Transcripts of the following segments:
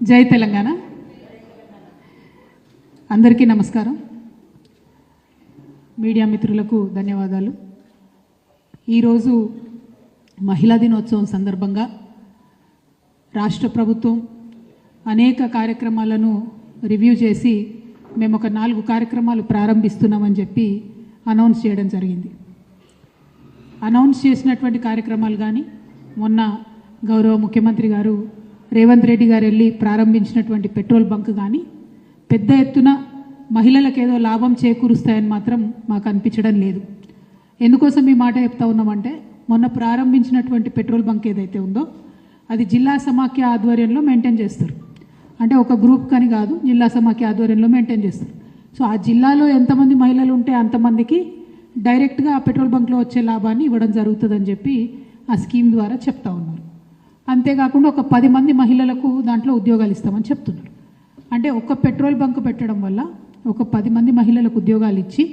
జై తెలంగాణ. అందరికీ నమస్కారం. మీడియా మిత్రులకు ధన్యవాదాలు. ఈరోజు మహిళా దినోత్సవం సందర్భంగా రాష్ట్ర ప్రభుత్వం అనేక కార్యక్రమాలను రివ్యూ చేసి మేము ఒక 4 కార్యక్రమాలు ప్రారంభిస్తున్నామని చెప్పి అనౌన్స్ చేయడం జరిగింది. అనౌన్స్ చేసినటువంటి కార్యక్రమాలు కానీ మొన్న గౌరవ ముఖ్యమంత్రి గారు రేవంత్ రెడ్డి గారు వెళ్ళి ప్రారంభించినటువంటి పెట్రోల్ బంక్ కానీ పెద్ద ఎత్తున మహిళలకు ఏదో లాభం చేకూరుస్తాయని మాత్రం మాకు అనిపించడం లేదు. ఎందుకోసం ఈ మాట చెప్తా ఉన్నామంటే మొన్న ప్రారంభించినటువంటి పెట్రోల్ బంక్ ఏదైతే ఉందో అది జిల్లా సమాఖ్య ఆధ్వర్యంలో మెయింటైన్ చేస్తారు. అంటే ఒక గ్రూప్ కానీ కాదు, జిల్లా సమాఖ్య ఆధ్వర్యంలో మెయింటైన్ చేస్తారు. సో ఆ జిల్లాలో ఎంతమంది మహిళలు ఉంటే అంతమందికి డైరెక్ట్గా ఆ పెట్రోల్ బంక్లో వచ్చే లాభాన్ని ఇవ్వడం జరుగుతుందని చెప్పి ఆ స్కీమ్ ద్వారా చెప్తా ఉన్నారు. అంతేకాకుండా ఒక 10 మంది మహిళలకు దాంట్లో ఉద్యోగాలు ఇస్తామని చెప్తున్నారు. అంటే ఒక పెట్రోల్ బంక్ పెట్టడం వల్ల ఒక 10 మంది మహిళలకు ఉద్యోగాలు ఇచ్చి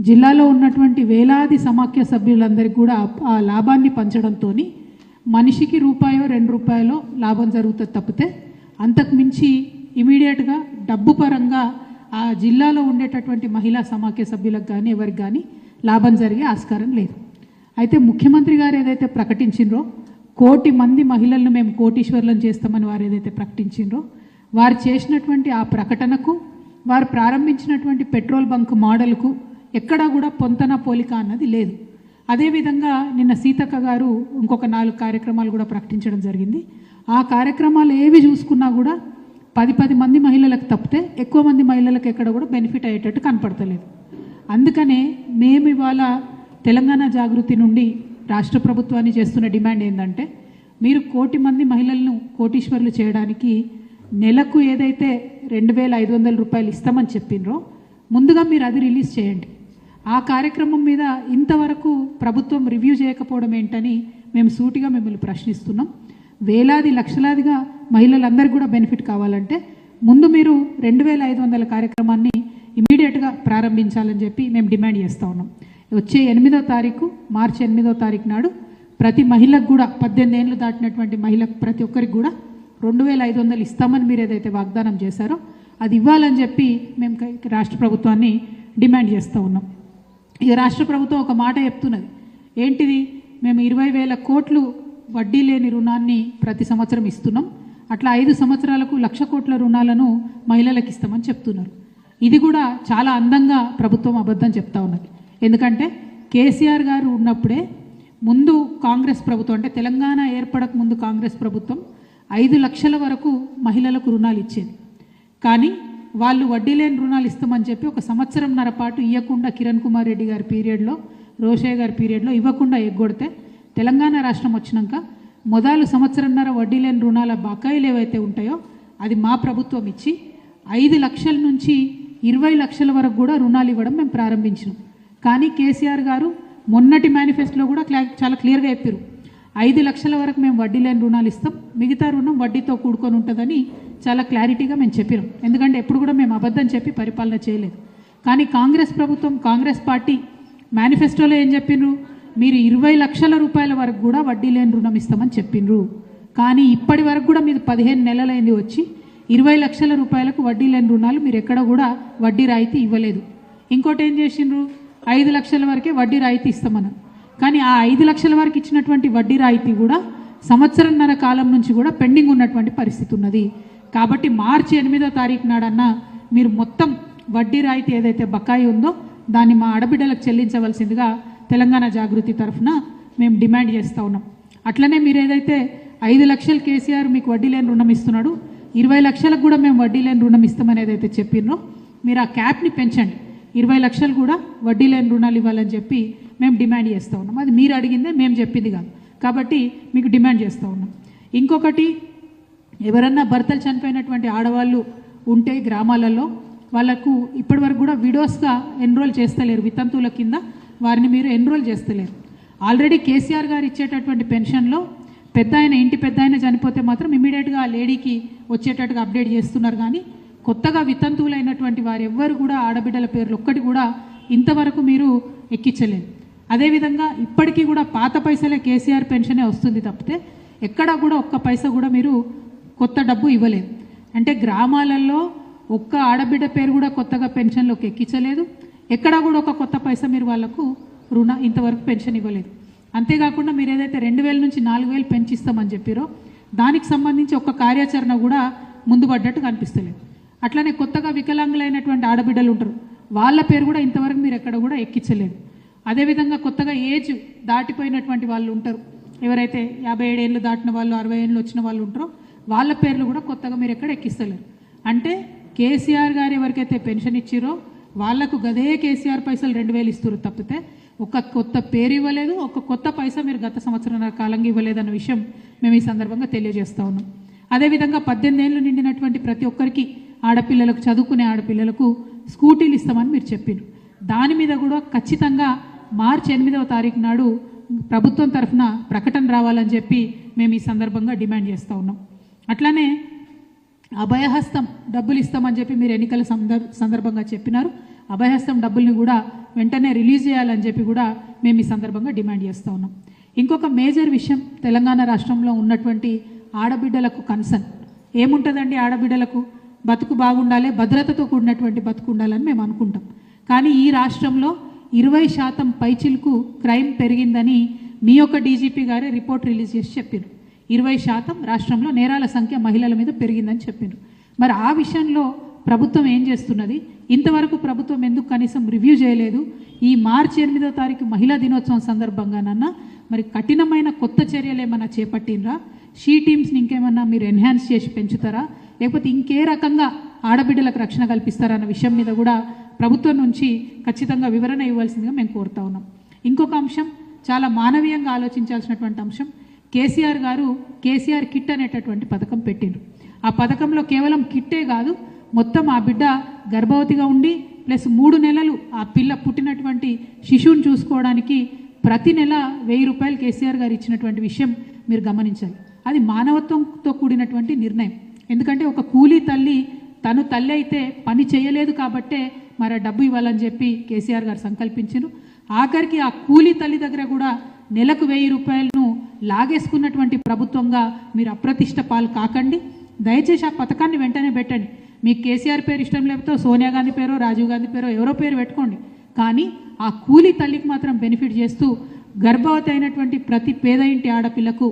జిల్లాలో ఉన్నటువంటి వేలాది సమాఖ్య సభ్యులందరికీ కూడా ఆ లాభాన్ని పంచడంతో మనిషికి ₹2 లాభం జరుగుతుంది తప్పితే అంతకు మించి ఇమీడియట్గా డబ్బు పరంగా ఆ జిల్లాలో ఉండేటటువంటి మహిళా సమాఖ్య సభ్యులకు కానీ ఎవరికి కానీ లాభం జరిగే ఆస్కారం లేదు. అయితే ముఖ్యమంత్రి గారు ఏదైతే ప్రకటించిండ్రో 1 కోటి మంది మహిళలను మేము కోటీశ్వర్లను చేస్తామని వారు ఏదైతే ప్రకటించిండ్రో వారు చేసినటువంటి ఆ ప్రకటనకు వారు ప్రారంభించినటువంటి పెట్రోల్ బంక్ మోడల్కు ఎక్కడా కూడా పొంతన పోలిక అన్నది లేదు. అదేవిధంగా నిన్న సీతక్క గారు ఇంకొక 4 కార్యక్రమాలు కూడా ప్రకటించడం జరిగింది. ఆ కార్యక్రమాలు ఏవి చూసుకున్నా కూడా 10 మంది మహిళలకు తప్పితే ఎక్కువ మంది మహిళలకు ఎక్కడ కూడా బెనిఫిట్ అయ్యేటట్టు కనపడతలేదు. అందుకనే మేము ఇవాళ తెలంగాణ జాగృతి నుండి రాష్ట్ర ప్రభుత్వాన్ని చేస్తున్న డిమాండ్ ఏంటంటే మీరు 1 కోటి మంది మహిళలను కోటీశ్వర్లు చేయడానికి నెలకు ఏదైతే ₹2,500 ఇస్తామని చెప్పినరో ముందుగా మీరు అది రిలీజ్ చేయండి. ఆ కార్యక్రమం మీద ఇంతవరకు ప్రభుత్వం రివ్యూ చేయకపోవడం ఏంటని మేము సూటిగా మిమ్మల్ని ప్రశ్నిస్తున్నాం. వేలాది లక్షలాదిగా మహిళలందరికీ కూడా బెనిఫిట్ కావాలంటే ముందు మీరు 2,500 కార్యక్రమాన్ని ఇమీడియట్గా ప్రారంభించాలని చెప్పి మేము డిమాండ్ చేస్తూ ఉన్నాం. వచ్చే 8వ తారీఖు మార్చి 8వ తారీఖు నాడు ప్రతి మహిళకు కూడా 18 ఏళ్ళు దాటినటువంటి మహిళకు ప్రతి ఒక్కరికి కూడా 2,500 ఇస్తామని మీరు ఏదైతే వాగ్దానం చేశారో అది ఇవ్వాలని చెప్పి మేము రాష్ట్ర ప్రభుత్వాన్ని డిమాండ్ చేస్తూ ఉన్నాం. ఇక రాష్ట్ర ప్రభుత్వం ఒక మాట చెప్తున్నది ఏంటిది, మేము 20,000 కోట్లు వడ్డీ లేని రుణాన్ని ప్రతి సంవత్సరం ఇస్తున్నాం, అట్లా 5 సంవత్సరాలకు 1,00,000 కోట్ల రుణాలను మహిళలకు ఇస్తామని చెప్తున్నారు. ఇది కూడా చాలా అందంగా ప్రభుత్వం అబద్ధం చెప్తా ఉన్నది. ఎందుకంటే కేసీఆర్ గారు ఉన్నప్పుడే ముందు కాంగ్రెస్ ప్రభుత్వం అంటే తెలంగాణ ఏర్పడక ముందు కాంగ్రెస్ ప్రభుత్వం 5 లక్షల వరకు మహిళలకు రుణాలు ఇచ్చేది. కానీ వాళ్ళు వడ్డీ లేని రుణాలు ఇస్తామని చెప్పి 1.5 సంవత్సరంన్నర పాటు ఇవ్వకుండా కిరణ్ కుమార్ రెడ్డి గారి పీరియడ్లో రోషయ్య గారి పీరియడ్లో ఇవ్వకుండా ఎగ్గొడితే తెలంగాణ రాష్ట్రం వచ్చినాక మొదలు 1.5 సంవత్సరంన్నర వడ్డీ లేని రుణాల బకాయిలు ఏవైతే ఉంటాయో అది మా ప్రభుత్వం ఇచ్చి 5 లక్షల నుంచి 20 లక్షల వరకు కూడా రుణాలు ఇవ్వడం మేము ప్రారంభించినాం. కానీ కేసీఆర్ గారు మొన్నటి మేనిఫెస్టోలో కూడా చాలా క్లియర్గా చెప్పారు 5 లక్షల వరకు మేము వడ్డీ లేని రుణాలు ఇస్తాం, మిగతా రుణం వడ్డీతో కూడుకొని ఉంటుందని చాలా క్లారిటీగా మేము చెప్పినాం. ఎందుకంటే ఎప్పుడు కూడా మేము అబద్ధం చెప్పి పరిపాలన చేయలేదు. కానీ కాంగ్రెస్ ప్రభుత్వం కాంగ్రెస్ పార్టీ మేనిఫెస్టోలో ఏం చెప్పిండ్రు, మీరు 20 లక్షల రూపాయల వరకు కూడా వడ్డీ లేని రుణం ఇస్తామని చెప్పిండ్రు. కానీ ఇప్పటి వరకు కూడా మీరు 15 నెలలైంది వచ్చి 20 లక్షల రూపాయలకు వడ్డీ లేని రుణాలు మీరు ఎక్కడ కూడా వడ్డీ రాయితీ ఇవ్వలేదు. ఇంకోటి ఏం చేసిండ్రు, 5 లక్షల వరకే వడ్డీ రాయితీ ఇస్తామన్నారు. కానీ ఆ 5 లక్షల వరకు ఇచ్చినటువంటి వడ్డీ రాయితీ కూడా 1.5 సంవత్సరంన్నర కాలం నుంచి కూడా పెండింగ్ ఉన్నటువంటి పరిస్థితి ఉన్నది. కాబట్టి మార్చి 8వ తారీఖు నాడన్నా మీరు మొత్తం వడ్డీ రాయితీ ఏదైతే బకాయి ఉందో దాన్ని మా ఆడబిడ్డలకు చెల్లించవలసిందిగా తెలంగాణ జాగృతి తరఫున మేము డిమాండ్ చేస్తూ ఉన్నాం. అట్లనే మీరు ఏదైతే 5 లక్షలు కేసీఆర్ మీకు వడ్డీ లేని రుణం ఇస్తున్నాడు, 20 లక్షలకు కూడా మేము వడ్డీ లేని రుణం ఇస్తామని ఏదైతే చెప్పినో మీరు ఆ క్యాప్ని పెంచండి, 20 లక్షలు కూడా వడ్డీ లేని రుణాలు ఇవ్వాలని చెప్పి మేము డిమాండ్ చేస్తూ ఉన్నాం. అది మీరు అడిగిందే, మేము చెప్పింది కాదు. కాబట్టి మీకు డిమాండ్ చేస్తూ ఉన్నాం. ఇంకొకటి, ఎవరన్నా భర్తలు చనిపోయినటువంటి ఆడవాళ్ళు ఉంటే గ్రామాలలో వాళ్ళకు ఇప్పటివరకు కూడా విడోస్గా ఎన్రోల్ చేస్తలేరు, వితంతువుల కింద వారిని మీరు ఎన్రోల్ చేస్తలేరు. ఆల్రెడీ కేసీఆర్ గారు ఇచ్చేటటువంటి పెన్షన్లో పెద్ద ఆయన ఇంటి పెద్ద ఆయన చనిపోతే మాత్రం ఇమీడియట్గా ఆ లేడీకి వచ్చేటట్టుగా అప్డేట్ చేస్తున్నారు. కానీ కొత్తగా వితంతువులైనటువంటి వారు ఎవ్వరు కూడా ఆడబిడ్డల పేర్లు ఒక్కటి కూడా ఇంతవరకు మీరు ఎక్కించలేదు. అదేవిధంగా ఇప్పటికీ కూడా పాత పైసలే కేసీఆర్ పెన్షనే వస్తుంది తప్పితే ఎక్కడా కూడా ఒక్క పైసా కూడా మీరు కొత్త డబ్బు ఇవ్వలేదు. అంటే గ్రామాలలో ఒక్క ఆడబిడ్డ పేరు కూడా కొత్తగా పెన్షన్లోకి ఎక్కించలేదు. ఎక్కడా కూడా ఒక కొత్త పైసా మీరు వాళ్లకు ఇంతవరకు పెన్షన్ ఇవ్వలేదు. అంతేకాకుండా మీరు ఏదైతే 2000 నుంచి 4000 పెంచిస్తామని చెప్పారో దానికి సంబంధించి ఒక కార్యాచరణ కూడా ముందు పడ్డట్టు కనిపిస్తలేదు. అట్లనే కొత్తగా వికలాంగులైనటువంటి ఆడబిడ్డలు ఉంటారు, వాళ్ళ పేరు కూడా ఇంతవరకు మీరు ఎక్కడ కూడా ఎక్కించలేదు. అదేవిధంగా కొత్తగా ఏజ్ దాటిపోయినటువంటి వాళ్ళు ఉంటారు, ఎవరైతే 57 ఏళ్ళు దాటిన వాళ్ళు 60 ఏళ్ళు వచ్చిన వాళ్ళు ఉంటారో వాళ్ళ పేర్లు కూడా కొత్తగా మీరు ఎక్కడ ఎక్కిస్తలేరు. అంటే కేసీఆర్ గారు ఎవరికైతే పెన్షన్ ఇచ్చిరో వాళ్లకు గదే కేసీఆర్ పైసలు 2000 ఇస్తారు తప్పితే ఒక కొత్త పేరు ఇవ్వలేదు, ఒక కొత్త పైసా మీరు గత సంవత్సరం కాలంగా ఇవ్వలేదన్న విషయం మేము ఈ సందర్భంగా తెలియజేస్తా ఉన్నాం. అదేవిధంగా 18 ఏళ్ళు నిండినటువంటి ప్రతి ఒక్కరికి ఆడపిల్లలకు, చదువుకునే ఆడపిల్లలకు స్కూటీలు ఇస్తామని మీరు చెప్పారు. దాని మీద కూడా ఖచ్చితంగా మార్చి 8వ తారీఖు నాడు ప్రభుత్వం తరఫున ప్రకటన రావాలని చెప్పి మేము ఈ సందర్భంగా డిమాండ్ చేస్తూ ఉన్నాం. అట్లానే అభయహస్తం డబ్బులు ఇస్తామని చెప్పి మీరు ఎన్నికల సందర్భంగా చెప్పినారు. అభయహస్తం డబ్బుల్ని కూడా వెంటనే రిలీజ్ చేయాలని చెప్పి కూడా మేము ఈ సందర్భంగా డిమాండ్ చేస్తూ ఉన్నాం. ఇంకొక మేజర్ విషయం, తెలంగాణ రాష్ట్రంలో ఉన్నటువంటి ఆడబిడ్డలకు కన్సర్న్ ఏముంటుందండి? ఆడబిడ్డలకు బతుకు బాగుండాలి, భద్రతతో కూడినటువంటి బతుకు ఉండాలని మేము అనుకుంటాం. కానీ ఈ రాష్ట్రంలో 20% పైచిలకు క్రైమ్ పెరిగిందని మీ యొక్క డీజీపీ గారే రిపోర్ట్ రిలీజ్ చేసి చెప్పారు. 20% రాష్ట్రంలో నేరాల సంఖ్య మహిళల మీద పెరిగిందని చెప్పారు. మరి ఆ విషయంలో ప్రభుత్వం ఏం చేస్తున్నది? ఇంతవరకు ప్రభుత్వం ఎందుకు కనీసం రివ్యూ చేయలేదు? ఈ మార్చి 8వ తారీఖు మహిళా దినోత్సవం సందర్భంగానన్నా మరి కఠినమైన కొత్త చర్యలు ఏమన్నా చేపట్టినరా? షీ టీమ్స్ని ఇంకేమన్నా మీరు ఎన్హాన్స్ చేసి పెంచుతారా, లేకపోతే ఇంకే రకంగా ఆడబిడ్డలకు రక్షణ కల్పిస్తారా అన్న విషయం మీద కూడా ప్రభుత్వం నుంచి ఖచ్చితంగా వివరణ ఇవ్వాల్సిందిగా మేము కోరుతా ఉన్నాం. ఇంకొక అంశం, చాలా మానవీయంగా ఆలోచించాల్సినటువంటి అంశం, కేసీఆర్ గారు కేసీఆర్ కిట్ అనేటటువంటి పథకం పెట్టిండ్రు. ఆ పథకంలో కేవలం కిట్టే కాదు, మొత్తం ఆ బిడ్డ గర్భవతిగా ఉండి ప్లస్ 3 నెలలు ఆ పిల్ల పుట్టినటువంటి శిశువుని చూసుకోవడానికి ప్రతి నెల 1000 రూపాయలు కేసీఆర్ గారు ఇచ్చినటువంటి విషయం మీరు గమనించాలి. అది మానవత్వంతో కూడినటువంటి నిర్ణయం. ఎందుకంటే ఒక కూలీ తల్లి తను తల్లి అయితే పని చేయలేదు కాబట్టే మరి డబ్బు ఇవ్వాలని చెప్పి కేసీఆర్ గారు సంకల్పించారు. ఆఖరికి ఆ కూలీ తల్లి దగ్గర కూడా నెలకు 1000 రూపాయలను లాగేసుకున్నటువంటి ప్రభుత్వంగా మీరు అప్రతిష్ట పాలు కాకండి. దయచేసి ఆ పథకాన్ని వెంటనే పెట్టండి. మీకు కేసీఆర్ పేరు ఇష్టం లేకపోతే సోనియా గాంధీ పేరో రాజీవ్ గాంధీ పేరో ఎవరో పేరు పెట్టుకోండి, కానీ ఆ కూలీ తల్లికి మాత్రం బెనిఫిట్ చేస్తూ గర్భవతి అయినటువంటి ప్రతి పేద ఇంటి ఆడపిల్లకు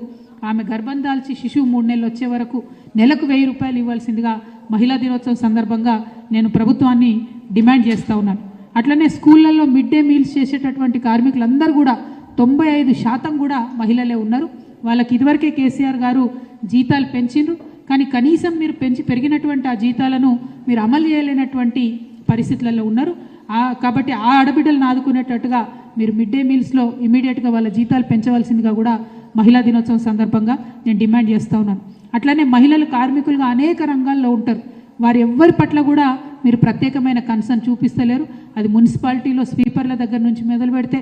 ఆమె గర్భం దాల్చి శిశువు 3 నెలలు వచ్చే వరకు నెలకు 1000 రూపాయలు ఇవ్వాల్సిందిగా మహిళా దినోత్సవం సందర్భంగా నేను ప్రభుత్వాన్ని డిమాండ్ చేస్తూ ఉన్నాను. అట్లనే స్కూళ్ళల్లో మిడ్ డే మీల్స్ చేసేటటువంటి కార్మికులందరూ కూడా 95% కూడా మహిళలే ఉన్నారు. వాళ్ళకి ఇదివరకే కేసీఆర్ గారు జీతాలు పెంచిండ్రు, కానీ కనీసం మీరు పెరిగినటువంటి ఆ జీతాలను మీరు అమలు చేయలేనటువంటి పరిస్థితులలో ఉన్నారు. కాబట్టి ఆ ఆడబిడ్డలను ఆదుకునేటట్టుగా మీరు మిడ్ డే మీల్స్లో ఇమీడియట్గా వాళ్ళ జీతాలు పెంచవలసిందిగా కూడా మహిళా దినోత్సవం సందర్భంగా నేను డిమాండ్ చేస్తూ ఉన్నాను. అట్లనే మహిళలు కార్మికులుగా అనేక రంగాల్లో ఉంటారు, వారు ఎవ్వరి పట్ల కూడా మీరు ప్రత్యేకమైన కన్సర్న్ చూపిస్తలేరు. అది మున్సిపాలిటీలో స్వీపర్ల దగ్గర నుంచి మొదలు పెడితే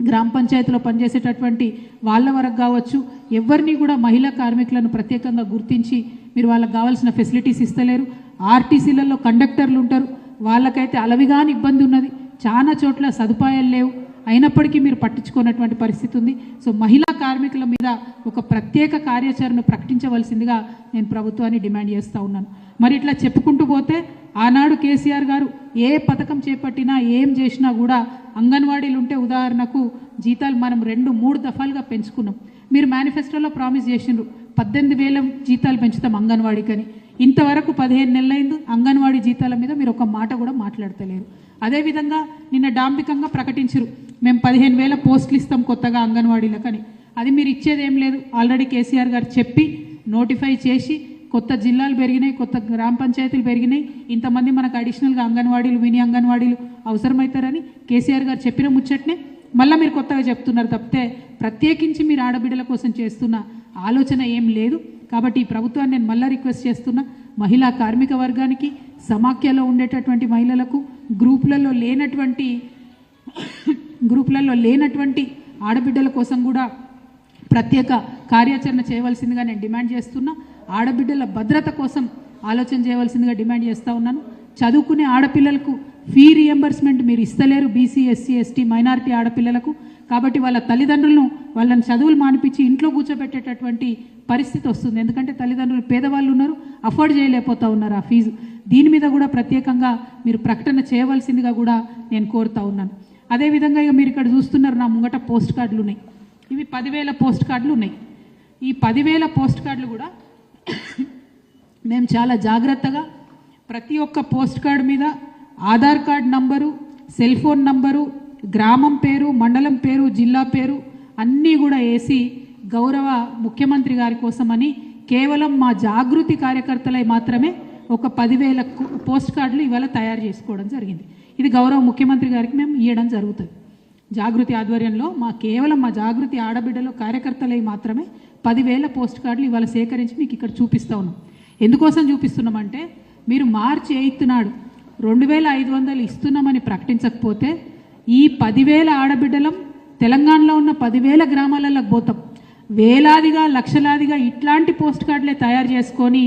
గ్రామ పంచాయతీలో పనిచేసేటటువంటి వాళ్ళ వరకు కావచ్చు, ఎవరిని కూడా మహిళా కార్మికులను ప్రత్యేకంగా గుర్తించి మీరు వాళ్ళకి కావాల్సిన ఫెసిలిటీస్ ఇస్తలేరు. ఆర్టీసీలలో కండక్టర్లు ఉంటారు, వాళ్ళకైతే అలవిగాని ఇబ్బంది ఉన్నది, చాలా చోట్ల సదుపాయాలు లేవు, అయినప్పటికీ మీరు పట్టించుకున్నటువంటి పరిస్థితి ఉంది. సో మహిళా కార్మికుల మీద ఒక ప్రత్యేక కార్యాచరణ ప్రకటించవలసిందిగా నేను ప్రభుత్వాన్ని డిమాండ్ చేస్తూ ఉన్నాను. మరి ఇట్లా చెప్పుకుంటూ పోతే ఆనాడు కేసీఆర్ గారు ఏ పథకం చేపట్టినా ఏం చేసినా కూడా అంగన్వాడీలు ఉంటే ఉదాహరణకు జీతాలు మనం 2-3 దఫాలుగా పెంచుకున్నాం. మీరు మేనిఫెస్టోలో ప్రామిస్ చేసిండ్రు 18,000 జీతాలు పెంచుతాం అంగన్వాడీకని. ఇంతవరకు 15 నెలలైంది, అంగన్వాడీ జీతాల మీద మీరు ఒక మాట కూడా మాట్లాడతలేరు. అదేవిధంగా నిన్న డాంబికంగా ప్రకటించరు మేము 15,000 పోస్టులు ఇస్తాం కొత్తగా అంగన్వాడీలకని. అది మీరు ఇచ్చేది ఏం లేదు. ఆల్రెడీ కేసీఆర్ గారు చెప్పి నోటిఫై చేసి కొత్త జిల్లాలు పెరిగినాయి, కొత్త గ్రామ పంచాయతీలు పెరిగినాయి, ఇంతమంది మనకు అడిషనల్గా అంగన్వాడీలు మినీ అంగన్వాడీలు అవసరమవుతారని కేసీఆర్ గారు చెప్పిన ముచ్చట్నే మళ్ళీ మీరు కొత్తగా చెప్తున్నారు తప్పితే ప్రత్యేకించి మీరు ఆడబిడ్డల కోసం చేస్తున్న ఆలోచన ఏం లేదు. కాబట్టి ఈ ప్రభుత్వాన్ని నేను మళ్ళీ రిక్వెస్ట్ చేస్తున్నా, మహిళా కార్మిక వర్గానికి, సమాఖ్యలో ఉండేటటువంటి మహిళలకు, గ్రూపులలో లేనటువంటి ఆడబిడ్డల కోసం కూడా ప్రత్యేక కార్యాచరణ చేయవలసిందిగా నేను డిమాండ్ చేస్తున్నా. ఆడబిడ్డల భద్రత కోసం ఆలోచన చేయవలసిందిగా డిమాండ్ చేస్తూ ఉన్నాను. చదువుకునే ఆడపిల్లలకు ఫీ రియంబర్స్మెంట్ మీరు ఇస్తలేరు, బీసీ ఎస్సీ ఎస్టీ మైనారిటీ ఆడపిల్లలకు. కాబట్టి వాళ్ళ తల్లిదండ్రులను వాళ్ళని చదువులు మానిపించి ఇంట్లో కూర్చోబెట్టేటటువంటి పరిస్థితి వస్తుంది. ఎందుకంటే తల్లిదండ్రులు పేదవాళ్ళు ఉన్నారు, అఫోర్డ్ చేయలేకపోతూ ఉన్నారు ఆ ఫీజు. దీని మీద కూడా ప్రత్యేకంగా మీరు ప్రకటన చేయవలసిందిగా కూడా నేను కోరుతా ఉన్నాను. అదేవిధంగా ఇక మీరు ఇక్కడ చూస్తున్నారు, నా ముంగట పోస్ట్ కార్డులు ఉన్నాయి. ఇవి 10,000 పోస్ట్ కార్డులు ఉన్నాయి. ఈ 10,000 పోస్ట్ కార్డులు కూడా మేము చాలా జాగ్రత్తగా ప్రతి ఒక్క పోస్ట్ కార్డు మీద Aadhaar card number, cell phone number, గ్రామం పేరు, మండలం పేరు, జిల్లా పేరు అన్నీ కూడా వేసి గౌరవ ముఖ్యమంత్రి గారి కోసమని కేవలం మా జాగృతి కార్యకర్తలై మాత్రమే ఒక 10,000 పోస్ట్ కార్డులు ఇవాళ తయారు చేసుకోవడం జరిగింది. ఇది గౌరవ ముఖ్యమంత్రి గారికి మేము ఇవ్వడం జరుగుతుంది. జాగృతి ఆధ్వర్యంలో కేవలం మా జాగృతి ఆడబిడ్డలో కార్యకర్తలై మాత్రమే 10,000 పోస్ట్ కార్డులు ఇవాళ సేకరించి మీకు ఇక్కడ చూపిస్తూ ఉన్నాం. ఎందుకోసం చూపిస్తున్నామంటే మీరు మార్చి 8 నాడు 2,500 ఇస్తున్నామని ప్రకటించకపోతే ఈ 10,000 ఆడబిడ్డలం తెలంగాణలో ఉన్న 10,000 గ్రామాలకు పోతాం. వేలాదిగా లక్షలాదిగా ఇట్లాంటి పోస్ట్ కార్డులే తయారు చేసుకొని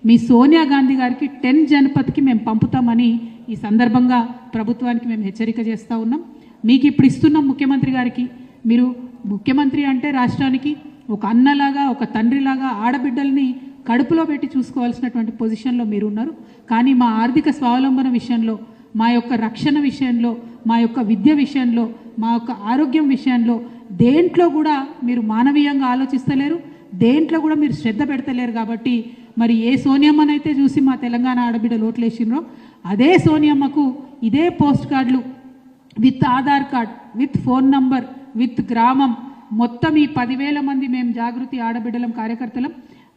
మీ సోనియా గాంధీ గారికి 10 జనపథ్కి మేము పంపుతామని ఈ సందర్భంగా ప్రభుత్వానికి మేము హెచ్చరిక చేస్తూ ఉన్నాం. మీకు ఇప్పుడు ఇస్తున్నాం ముఖ్యమంత్రి గారికి. మీరు ముఖ్యమంత్రి అంటే రాష్ట్రానికి ఒక అన్నలాగా, ఒక తండ్రిలాగా ఆడబిడ్డల్ని కడుపులో పెట్టి చూసుకోవాల్సినటువంటి పొజిషన్లో మీరు ఉన్నారు. కానీ మా ఆర్థిక స్వావలంబన విషయంలో, మా యొక్క రక్షణ విషయంలో, మా యొక్క విద్య విషయంలో, మా యొక్క ఆరోగ్యం విషయంలో దేంట్లో కూడా మీరు మానవీయంగా ఆలోచిస్తలేరు, దేంట్లో కూడా మీరు శ్రద్ధ పెడతలేరు. కాబట్టి మరి ఏ సోనియమ్మనైతే చూసి మా తెలంగాణ ఆడబిడ్డలు ఓట్లేసినరో అదే సోనియమ్మకు ఇదే పోస్ట్ కార్డులు with Aadhaar card, with phone number, with గ్రామం మొత్తం ఈ 10,000 మంది మేము జాగృతి ఆడబిడ్డలం కార్యకర్తలం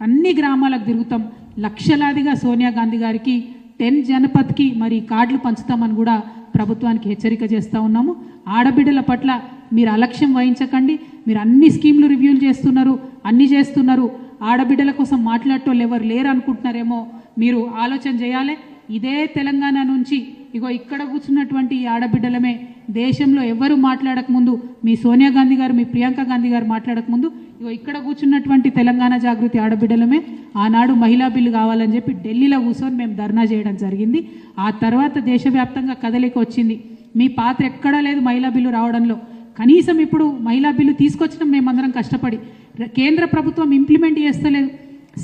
అన్ని గ్రామాలకు తిరుగుతాం. లక్షలాదిగా సోనియా గాంధీ గారికి 10 జనపథ్కి మరి కార్డులు పంచుతామని కూడా ప్రభుత్వానికి హెచ్చరిక చేస్తూ ఉన్నాము. ఆడబిడ్డల పట్ల మీరు అలక్ష్యం వహించకండి. మీరు అన్ని స్కీమ్లు రివ్యూలు చేస్తున్నారు, అన్ని చేస్తున్నారు. ఆడబిడ్డల కోసం మాట్లాడటోళ్ళు ఎవరు లేరు అనుకుంటున్నారేమో, మీరు ఆలోచన చేయాలి. ఇదే తెలంగాణ నుంచి ఇగో ఇక్కడ కూర్చున్నటువంటి ఈ ఆడబిడ్డలమే దేశంలో ఎవరు మాట్లాడకముందు, మీ సోనియా గాంధీ గారు, మీ ప్రియాంక గాంధీ గారు మాట్లాడకముందు ఇగో ఇక్కడ కూర్చున్నటువంటి తెలంగాణ జాగృతి ఆడబిడ్డలమే ఆనాడు మహిళా బిల్లు కావాలని చెప్పి ఢిల్లీలో కూర్చొని మేము ధర్నా చేయడం జరిగింది. ఆ తర్వాత దేశవ్యాప్తంగా కదలిక వచ్చింది. మీ పాత్ర ఎక్కడా లేదు మహిళా బిల్లు రావడంలో. కనీసం ఇప్పుడు మహిళా బిల్లు తీసుకొచ్చినాం మేమందరం కష్టపడి. కేంద్ర ప్రభుత్వం ఇంప్లిమెంట్ చేస్తలేదు.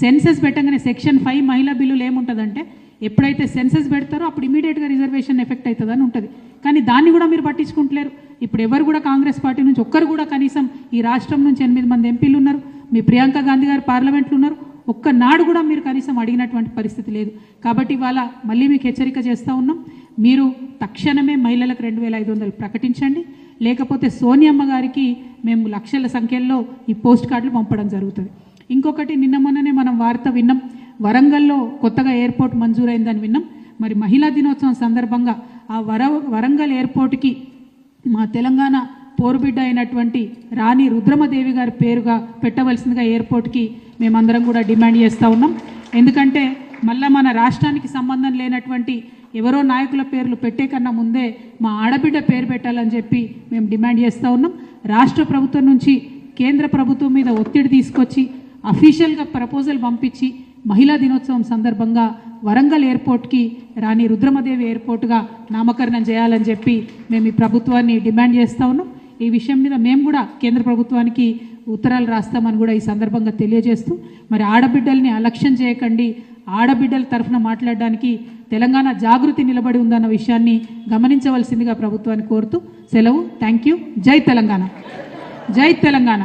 సెన్సెస్ పెట్టగానే సెక్షన్ 5 మహిళా బిల్లులు ఏముంటుందంటే ఎప్పుడైతే సెన్సెస్ పెడతారో అప్పుడు ఇమీడియట్గా రిజర్వేషన్ ఎఫెక్ట్ అవుతుందని ఉంటుంది. కానీ దాన్ని కూడా మీరు పట్టించుకుంటలేరు. ఇప్పుడు ఎవరు కూడా కాంగ్రెస్ పార్టీ నుంచి ఒక్కరు కూడా కనీసం ఈ రాష్ట్రం నుంచి 8 మంది ఎంపీలు ఉన్నారు, మీ ప్రియాంక గాంధీ గారు పార్లమెంట్లో ఉన్నారు, ఒక్కనాడు కూడా మీరు కనీసం అడిగినటువంటి పరిస్థితి లేదు. కాబట్టి ఇవాళ మళ్ళీ మీకు హెచ్చరిక చేస్తూ ఉన్నాం. మీరు తక్షణమే మహిళలకు 2,500 ప్రకటించండి. లేకపోతే సోనియమ్మ గారికి మేము లక్షల సంఖ్యలో ఈ పోస్ట్ కార్డులు పంపడం జరుగుతుంది. ఇంకొకటి, నిన్న మొన్ననే మనం వార్త విన్నాం, వరంగల్లో కొత్తగా ఎయిర్పోర్ట్ మంజూరైందని విన్నాం. మరి మహిళా దినోత్సవం సందర్భంగా ఆ వరంగల్ ఎయిర్పోర్ట్కి మా తెలంగాణ పోరుబిడ్డ అయినటువంటి రాణి రుద్రమదేవి గారి పేరుగా పెట్టవలసిందిగా ఎయిర్పోర్ట్కి మేమందరం కూడా డిమాండ్ చేస్తూ ఉన్నాం. ఎందుకంటే మళ్ళీ మన రాష్ట్రానికి సంబంధం లేనటువంటి ఎవరో నాయకుల పేర్లు పెట్టే కన్నా ముందే మా ఆడబిడ్డ పేరు పెట్టాలని చెప్పి మేము డిమాండ్ చేస్తూ ఉన్నాం. రాష్ట్ర ప్రభుత్వం నుంచి కేంద్ర ప్రభుత్వం మీద ఒత్తిడి తీసుకొచ్చి అఫీషియల్గా ప్రపోజల్ పంపించి మహిళా దినోత్సవం సందర్భంగా వరంగల్ ఎయిర్పోర్ట్కి రాణి రుద్రమదేవి ఎయిర్పోర్ట్గా నామకరణం చేయాలని చెప్పి మేము ఈ ప్రభుత్వాన్ని డిమాండ్ చేస్తూ ఉన్నాం. ఈ విషయం మీద మేము కూడా కేంద్ర ప్రభుత్వానికి ఉత్తరాలు రాస్తామని కూడా ఈ సందర్భంగా తెలియజేస్తూ, మరి ఆడబిడ్డల్ని అలక్ష్యం చేయకండి, ఆడబిడ్డల తరఫున మాట్లాడడానికి తెలంగాణ జాగృతి నిలబడి ఉందన్న విషయాన్ని గమనించవలసిందిగా ప్రభుత్వాన్ని కోరుతూ సెలవు. Thank you. జై తెలంగాణ, జై తెలంగాణ.